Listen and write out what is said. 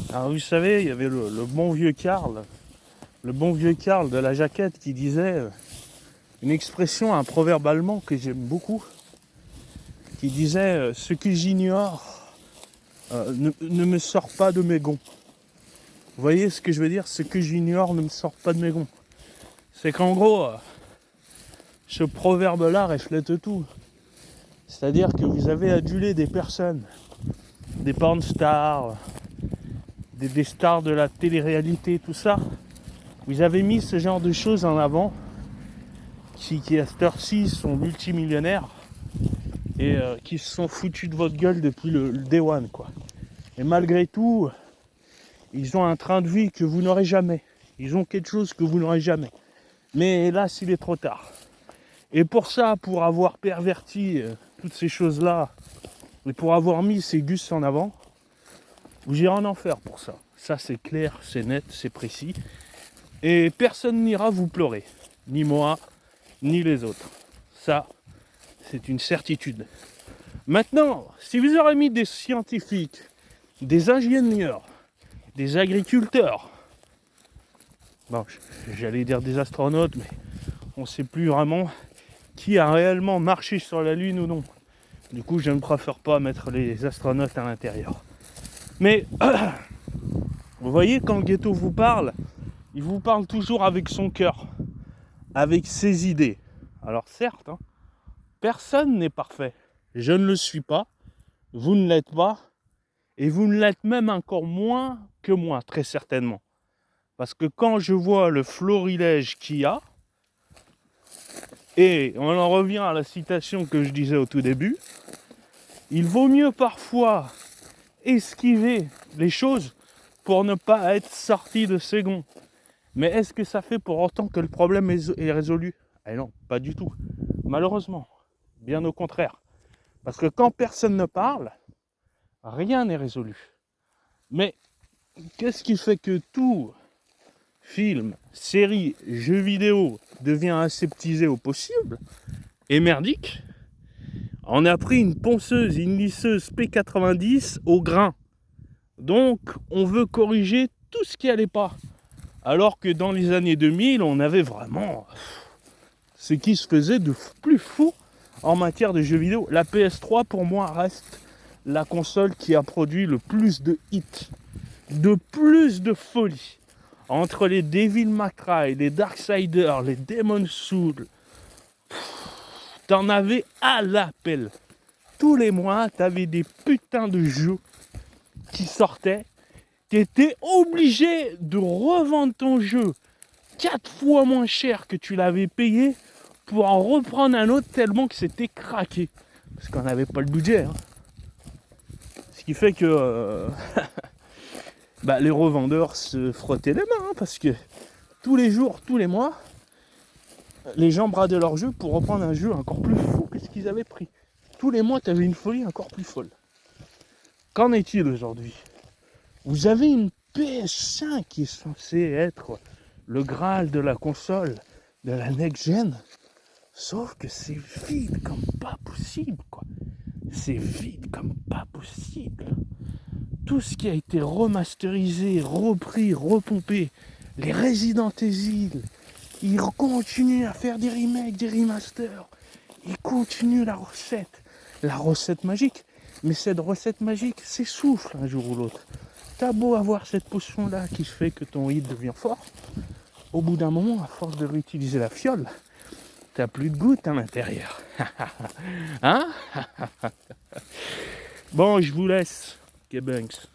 Alors vous savez, il y avait le bon vieux Karl de la jaquette qui disait une expression, un proverbe allemand que j'aime beaucoup, qui disait ce que j'ignore ne me sort pas de mes gonds. Vous voyez ce que je veux dire? Ce que j'ignore ne me sort pas de mes gonds. C'est qu'en gros, ce proverbe-là reflète tout. C'est-à-dire que vous avez adulé des personnes, des porn stars, des stars de la télé-réalité, tout ça. Vous avez mis ce genre de choses en avant, qui à cette heure-ci sont multimillionnaires et qui se sont foutus de votre gueule depuis le day one, quoi. Et malgré tout, ils ont un train de vie que vous n'aurez jamais. Ils ont quelque chose que vous n'aurez jamais. Mais hélas, il est trop tard. Et pour ça, pour avoir perverti toutes ces choses-là, et pour avoir mis ces gus en avant, vous irez en enfer pour ça. Ça, c'est clair, c'est net, c'est précis. Et personne n'ira vous pleurer. Ni moi, ni les autres. Ça, c'est une certitude. Maintenant, si vous aurez mis des scientifiques, des ingénieurs, des agriculteurs, bon, j'allais dire des astronautes, mais on ne sait plus vraiment qui a réellement marché sur la Lune ou non. Du coup, je ne préfère pas mettre les astronautes à l'intérieur. Mais, vous voyez, quand Ghetto vous parle, il vous parle toujours avec son cœur, avec ses idées. Alors certes, personne n'est parfait. Je ne le suis pas, vous ne l'êtes pas, et vous ne l'êtes même encore moins que moi, très certainement. Parce que quand je vois le florilège qu'il y a, et on en revient à la citation que je disais au tout début, il vaut mieux parfois esquiver les choses pour ne pas être sorti de ses gonds. Mais est-ce que ça fait pour autant que le problème est résolu? Eh non, pas du tout. Malheureusement, bien au contraire. Parce que quand personne ne parle, rien n'est résolu. Mais qu'est-ce qui fait que tout film, série, jeu vidéo devient aseptisé au possible et merdique? On a pris une ponceuse, une lisseuse P90 au grain. Donc, on veut corriger tout ce qui n'allait pas. Alors que dans les années 2000, on avait vraiment ce qui se faisait de plus fou en matière de jeux vidéo. La PS3, pour moi, reste la console qui a produit le plus de hits, de plus de folie. Entre les Devil May Cry, les Darksiders, les Demon's Souls, t'en avais à l'appel. Tous les mois, t'avais des putains de jeux qui sortaient. T'étais obligé de revendre ton jeu 4 fois moins cher que tu l'avais payé pour en reprendre un autre tellement que c'était craqué. Parce qu'on n'avait pas le budget. Ce qui fait que les revendeurs se frottaient les mains. Parce que tous les jours, tous les mois, les gens bradaient leur jeu pour reprendre un jeu encore plus fou que ce qu'ils avaient pris. Tous les mois, tu avais une folie encore plus folle. Qu'en est-il aujourd'hui? Vous avez une PS5 qui est censée être le Graal de la console, de la next-gen. Sauf que c'est vide comme pas possible, quoi. C'est vide comme pas possible. Tout ce qui a été remasterisé, repris, repompé, les Resident Evil, ils continuent à faire des remakes, des remasters. Ils continuent la recette magique. Mais cette recette magique s'essouffle un jour ou l'autre. T'as beau avoir cette potion-là qui fait que ton hit devient fort, au bout d'un moment, à force de réutiliser la fiole, t'as plus de gouttes à l'intérieur. Hein? Bon, je vous laisse, Kebanks.